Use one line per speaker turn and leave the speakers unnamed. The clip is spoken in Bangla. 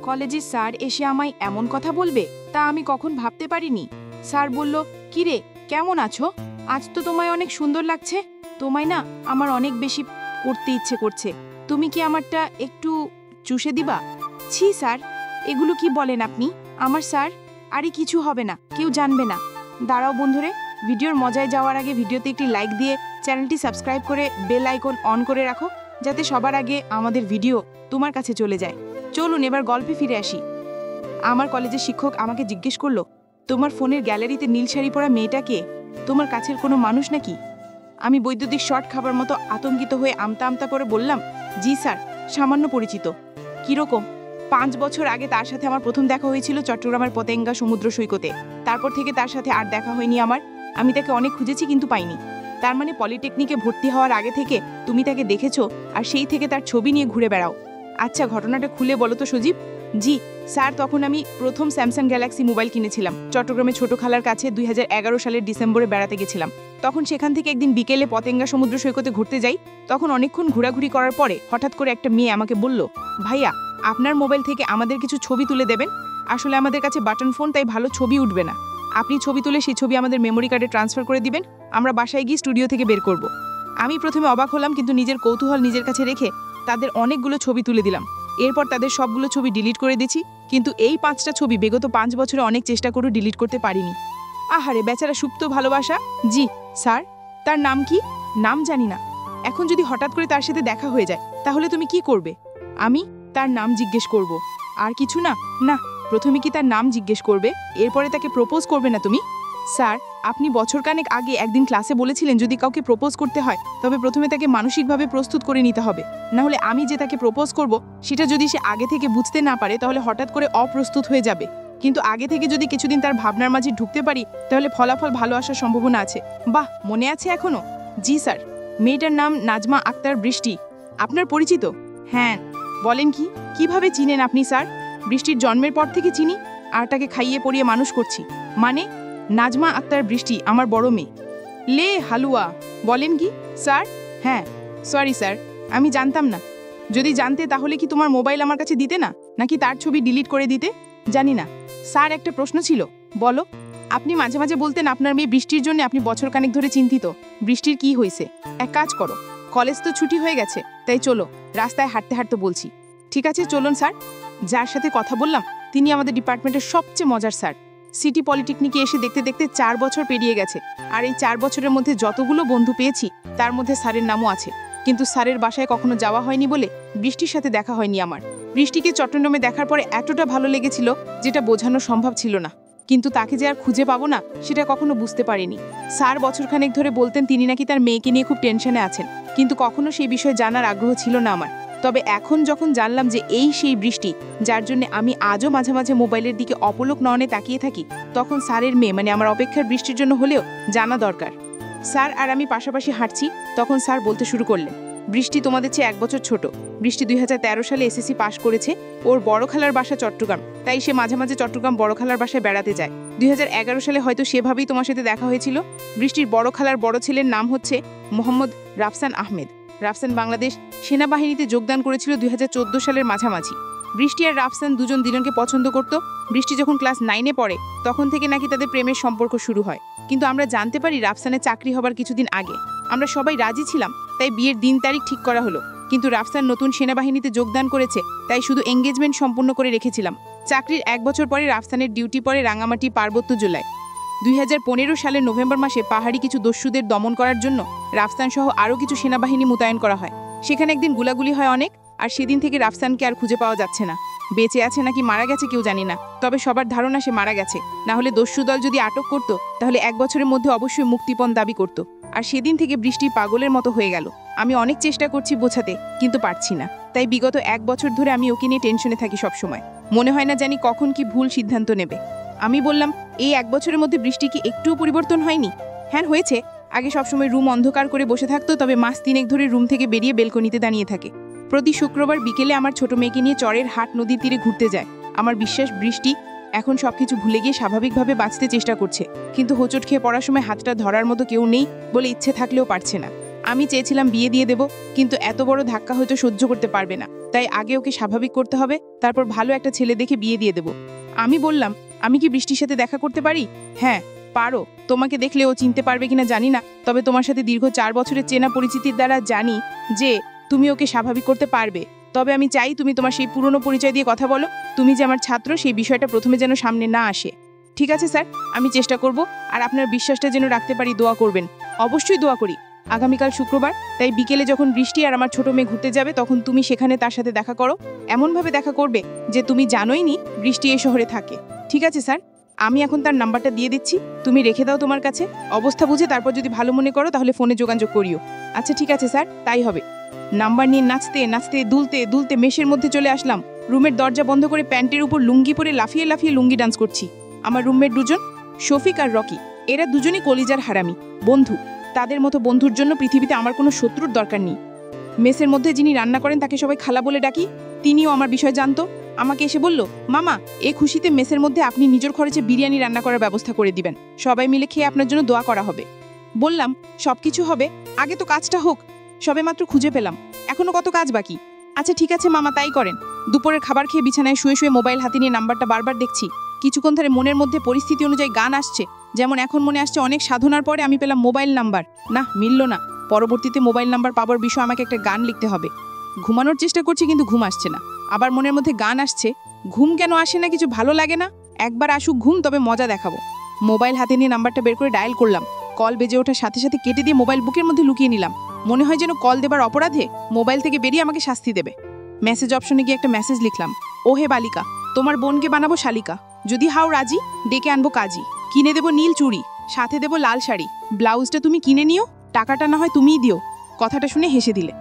কলেজের স্যার এসে আমায় এমন কথা বলবে তা আমি কখন ভাবতে পারিনি। স্যার বলল, কিরে কেমন আছো? আজ তো তোমায় অনেক সুন্দর লাগছে। তোমায় না আমার অনেক বেশি করতে ইচ্ছে করছে। তুমি কি আমারটা একটু চুষে দিবা? ছি স্যার, এগুলো কি বলেন আপনি? আমার স্যার? আরে কিছু হবে না, কেউ জানবে না। দাঁড়াও বন্ধুরে, ভিডিওর মজায় যাওয়ার আগে ভিডিওতে একটি লাইক দিয়ে চ্যানেলটি সাবস্ক্রাইব করে বেল আইকন অন করে রাখো, যাতে সবার আগে আমাদের ভিডিও তোমার কাছে চলে যায়। চলুন এবার গল্পে ফিরে আসি। আমার কলেজের শিক্ষক আমাকে জিজ্ঞেস করলো, তোমার ফোনের গ্যালারিতে নীল শাড়ি পরা মেয়েটা কে? তোমার কাছের কোনো মানুষ নাকি? আমি বৈদ্যুতিক শর্ট খাবার মতো আতঙ্কিত হয়ে আমতা আমতা করে বললাম, জি স্যার, সামান্য পরিচিত। কিরকম? 5 বছর আগে তার সাথে আমার প্রথম দেখা হয়েছিল চট্টগ্রামের পতেঙ্গা সমুদ্র সৈকতে। তারপর থেকে তার সাথে আর দেখা হয়নি আমার। আমি তাকে অনেক খুঁজেছি কিন্তু পাইনি। তার মানে পলিটেকনিকে ভর্তি হওয়ার আগে থেকে তুমি তাকে দেখেছো আর সেই থেকে তার ছবি নিয়ে ঘুরে বেড়াও। আচ্ছা, ঘটনাটা খুলে বলো তো সজীব। জি স্যার, তখন আমি প্রথম স্যামসাং গ্যালাক্সি মোবাইল কিনেছিলাম। চট্টগ্রামে ছোট খালার কাছে 2011 সালের ডিসেম্বরে বেড়াতে গেছিলাম। তখন সেখান থেকে একদিন বিকেলে পতেঙ্গা সমুদ্র সৈকতে ঘুরতে যাই। তখন অনেকক্ষণ ঘোরাঘুরি করার পরে হঠাৎ করে একটা মেয়ে আমাকে বলল, ভাইয়া আপনার মোবাইল থেকে আমাদের কিছু ছবি তুলে দেবেন। আসলে আমাদের কাছে বাটন ফোন, তাই ভালো ছবি উঠবে না। আপনি ছবি তুলে সেই ছবি আমাদের মেমোরি কার্ডে ট্রান্সফার করে দিবেন। আমরা বাসায় গিয়ে স্টুডিও থেকে বের করব। আমি প্রথমে অবাক হলাম, কিন্তু নিজের কৌতূহল নিজের কাছে রেখে তাদের অনেকগুলো ছবি তুলে দিলাম। এরপর তাদের সবগুলো ছবি ডিলিট করে দিচ্ছি, কিন্তু এই 5টা ছবি বিগত 5 বছরে অনেক চেষ্টা করে ডিলিট করতে পারিনি। আহারে বেচারা সুপ্ত ভালোবাসা। জি স্যার, তার নাম কি? নাম জানি না। এখন যদি হঠাৎ করে তার সাথে দেখা হয়ে যায় তাহলে তুমি কি করবে? আমি তার নাম জিজ্ঞেস করব। আর কিছু না? না, প্রথমে কি তার নাম জিজ্ঞেস করবে, এরপরে তাকে প্রপোজ করবে না তুমি? স্যার, আপনি বছরখানেক আগে একদিন ক্লাসে বলেছিলেন যদি কাউকে প্রপোজ করতে হয় তবে প্রথমে তাকে মানসিকভাবে প্রস্তুত করে নিতে হবে। না হলে আমি যে তাকে প্রপোজ করব সেটা যদি সে আগে থেকে বুঝতে না পারে তাহলে হঠাৎ করে অপ্রস্তুত হয়ে যাবে। কিন্তু আগে থেকে যদি কিছুদিন তার ভাবনার মাঝে ঢুকতে পারি তাহলে ফলাফল ভালো আসার সম্ভাবনা আছে। বাহ, মনে আছে এখনো? জি স্যার। মেয়েটার নাম নাজমা আক্তার বৃষ্টি। আপনার পরিচিত? হ্যাঁ। বলেন কি, কিভাবে চিনেন আপনি স্যার? বৃষ্টির জন্মের পর থেকে চিনি, আর তাকে খাইয়ে পরিয়ে মানুষ করছি। মানে নাজমা আক্তার বৃষ্টি আমার বড় মেয়ে। লে হালুয়া। বলেন কি স্যার? হ্যাঁ। সরি স্যার, আমি জানতাম না। যদি জানতে তাহলে কি তোমার মোবাইল আমার কাছে দিতে না, নাকি তার ছবি ডিলিট করে দিতে? জানি না। স্যার, একটা প্রশ্ন ছিল। বলো। আপনি মাঝে মাঝে বলতেন আপনার মেয়ে বৃষ্টির জন্য আপনি বছরখানেক ধরে চিন্তিত। বৃষ্টির কি হয়েছে? এক কাজ করো, কলেজ তো ছুটি হয়ে গেছে, তাই চলো রাস্তায় হাঁটতে হাঁটতে বলছি। ঠিক আছে চলুন স্যার। যার সাথে কথা বললাম তিনি আমাদের ডিপার্টমেন্টের সবচেয়ে মজার স্যার। সিটি পলিটেকনিকে এসে দেখতে দেখতে 4 বছর পেরিয়ে গেছে, আর এই 4 বছরের মধ্যে যতগুলো বন্ধু পেয়েছি তার মধ্যে স্যারের নামও আছে। কিন্তু স্যারের বাসায় কখনো যাওয়া হয়নি বলে বৃষ্টির সাথে দেখা হয়নি আমার। বৃষ্টিকে চট্টগ্রামে দেখার পরে এতটা ভালো লেগেছিল যেটা বোঝানো সম্ভব ছিল না। কিন্তু তাকে যে আর খুঁজে পাবো না সেটা কখনো বুঝতে পারিনি। স্যার বছরখানেক ধরে বলতেন তিনি নাকি তার মেয়েকে নিয়ে খুব টেনশনে আছেন, কিন্তু কখনো সেই বিষয়ে জানার আগ্রহ ছিল না আমার। তবে এখন যখন জানলাম যে এই সেই বৃষ্টি যার জন্য আমি আজও মাঝে মাঝে মোবাইলের দিকে অপলক নয়নে তাকিয়ে থাকি, তখন স্যারের মেয়ে মানে আমার অপেক্ষার বৃষ্টির জন্য হলেও জানা দরকার। স্যার আর আমি পাশাপাশি হাঁটছি, তখন স্যার বলতে শুরু করলেন, বৃষ্টি তোমাদের চেয়ে 1 বছর ছোট। বৃষ্টি 2013 সালে এসএসসি পাশ করেছে। ওর বড় খালার বাসা চট্টগ্রাম, তাই সে মাঝে মাঝে চট্টগ্রাম বড় খালার বাসায় বেড়াতে যায়। 2011 সালে হয়তো সেভাবেই তোমার সাথে দেখা হয়েছিল। বৃষ্টির বড় খালার বড় ছেলের নাম হচ্ছে মোহাম্মদ রাফসান আহমেদ। রাফসান বাংলাদেশ সেনাবাহিনীতে যোগদান করেছিল 2014 সালের মাঝামাঝি। বৃষ্টি আর রাফসান দুজন দুজনকে পছন্দ করত। বৃষ্টি যখন ক্লাস 9-এ পড়ে তখন থেকে নাকি তাদের প্রেমের সম্পর্ক শুরু হয়, কিন্তু আমরা জানতে পারি রাফসানের চাকরি হবার কিছুদিন আগে। আমরা সবাই রাজি ছিলাম, তাই বিয়ের দিন তারিখ ঠিক করা হলো। কিন্তু রাফসান নতুন সেনাবাহিনীতে যোগদান করেছে, তাই শুধু এঙ্গেজমেন্ট সম্পূর্ণ করে রেখেছিলাম। চাকরির 1 বছর পরে রাফসানের ডিউটি পড়ে রাঙামাটি পার্বত্য জেলায়। 2015 সালের নভেম্বর মাসে পাহাড়ি কিছু দস্যুদের দমন করার জন্য রাফসান সহ আরও কিছু সেনাবাহিনী মোতায়েন করা হয়। সেখানে একদিন গুলাগুলি হয় অনেক, আর সেদিন থেকে রাফসানকে আর খুঁজে পাওয়া যাচ্ছে না। বেঁচে আছে নাকি মারা গেছে কেউ জানি না, তবে সবার ধারণা সে মারা গেছে। না হলে দস্যু দল যদি আটক করত তাহলে 1 বছরের মধ্যে অবশ্যই মুক্তিপণ দাবি করত। আর সেদিন থেকে বৃষ্টি পাগলের মতো হয়ে গেল। আমি অনেক চেষ্টা করছি বোঝাতে, কিন্তু পারছি না। তাই বিগত 1 বছর ধরে আমি ওকে নিয়ে টেনশনে থাকি সবসময়। মনে হয় না জানি কখন কি ভুল সিদ্ধান্ত নেবে। আমি বললাম, এই 1 বছরের মধ্যে বৃষ্টি কি একটুও পরিবর্তন হয়নি? হ্যাঁ হয়েছে। আগে সবসময় রুম অন্ধকার করে বসে থাকতো, তবে মাস 3 ধরে রুম থেকে বেরিয়ে বেলকনিতে দাঁড়িয়ে থাকে। প্রতি শুক্রবার বিকেলে আমার ছোট মেয়েকে নিয়ে চরের হাট নদীর তীরে ঘুরতে যায়। আমার বিশ্বাস বৃষ্টি এখন সবকিছু ভুলে গিয়ে স্বাভাবিকভাবে বাঁচতে চেষ্টা করছে, কিন্তু হোঁচট খেয়ে পড়ার সময় হাতটা ধরার মতো কেউ নেই বলে ইচ্ছে থাকলেও পারছে না। আমি চেয়েছিলাম বিয়ে দিয়ে দেব, কিন্তু এত বড় ধাক্কা হয়তো সহ্য করতে পারবে না, তাই আগে ওকে স্বাভাবিক করতে হবে, তারপর ভালো একটা ছেলে দেখে বিয়ে দিয়ে দেব। আমি বললাম, আমি কি বৃষ্টির সাথে দেখা করতে পারি? হ্যাঁ পারো, তোমাকে দেখলে ও চিনতে পারবে কিনা জানি না, তবে তোমার সাথে দীর্ঘ 4 বছরের চেনা পরিচিতির দ্বারা জানি যে তুমি ওকে স্বাভাবিক করতে পারবে। তবে আমি চাই তুমি তোমার সেই পুরনো পরিচয় দিয়ে কথা বলো, তুমি যে আমার ছাত্র সেই বিষয়টা প্রথমে যেন সামনে না আসে। ঠিক আছে স্যার, আমি চেষ্টা করব, আর আপনার বিশ্বাসটা যেন রাখতে পারি দোয়া করবেন। অবশ্যই দোয়া করি। আগামীকাল শুক্রবার, তাই বিকেলে যখন বৃষ্টি আর আমার ছোট মেয়ে ঘুরতে যাবে তখন তুমি সেখানে তার সাথে দেখা করো। এমনভাবে দেখা করবে যে তুমি জানোই নি বৃষ্টি এই শহরে থাকে। ঠিক আছে স্যার, আমি এখন তার নাম্বারটা দিয়ে দিচ্ছি, তুমি রেখে দাও তোমার কাছে। অবস্থা বুঝে তারপর যদি ভালো মনে করো তাহলে ফোনে যোগাযোগ করিও। আচ্ছা ঠিক আছে স্যার, তাই হবে। নাম্বার নিয়ে নাচতে নাচতে দুলতে দুলতে মেশের মধ্যে চলে আসলাম। রুমের দরজা বন্ধ করে প্যান্টের উপর লুঙ্গি পরে লাফিয়ে লাফিয়ে লুঙ্গি ডান্স করছি। আমার রুমমেট দুজন, শফিক আর রকি, এরা দুজনই কলিজার হারামি বন্ধু। তাদের মতো বন্ধুর জন্য পৃথিবীতে আমার কোনো শত্রুর দরকার নেই। মেসের মধ্যে যিনি রান্না করেন তাকে সবাই খালা বলে ডাকি, তিনিও আমার বিষয় জানতো। আমাকে এসে বলল, মামা এ খুশিতে মেসের মধ্যে আপনি নিজের খরচে বিরিয়ানি রান্না করার ব্যবস্থা করে দিবেন, সবাই মিলে খেয়ে আপনার জন্য দোয়া করা হবে। বললাম, সবকিছু হবে, আগে তো কাজটা হোক। সবে মাত্র খুঁজে পেলাম, এখনো কত কাজ বাকি। আচ্ছা ঠিক আছে মামা, তাই করেন। দুপুরের খাবার খেয়ে বিছানায় শুয়ে শুয়ে মোবাইল হাতে নিয়ে নাম্বারটা বারবার দেখছি। কিছুক্ষণ ধরে মনের মধ্যে পরিস্থিতি অনুযায়ী গান আসছে, যেমন এখন মনে আসছে অনেক সাধনার পরে আমি পেলাম মোবাইল নাম্বার। না, মিলল না। পরবর্তীতে মোবাইল নাম্বার পাওয়ার বিষয়ে আমাকে একটা গান লিখতে হবে। ঘুমানোর চেষ্টা করছি কিন্তু ঘুম আসছে না। আবার মনের মধ্যে গান আসছে, ঘুম কেন আসে না, কিছু ভালো লাগে না, একবার আসুক ঘুম, তবে মজা দেখাবো। মোবাইল হাতে নিয়ে নাম্বারটা বের করে ডায়াল করলাম। কল বেজে ওঠার সাথে সাথে কেটে দিয়ে মোবাইল বুকের মধ্যে লুকিয়ে নিলাম। মনে হয় যেন কল দেবার অপরাধে মোবাইল থেকে বেরিয়ে আমাকে শাস্তি দেবে। মেসেজ অপশনে গিয়ে একটা মেসেজ লিখলাম, ও হে বালিকা, তোমার বোনকে বানাবো শালিকা, যদি হাও রাজি ডেকে আনবো কাজী, কিনে দেবো নীল চুড়ি, সাথে দেবো লাল শাড়ি, ব্লাউজটা তুমি কিনে নিও, টাকাটা না হয় তুমিই দিও। কথাটা শুনে হেসে দিলে।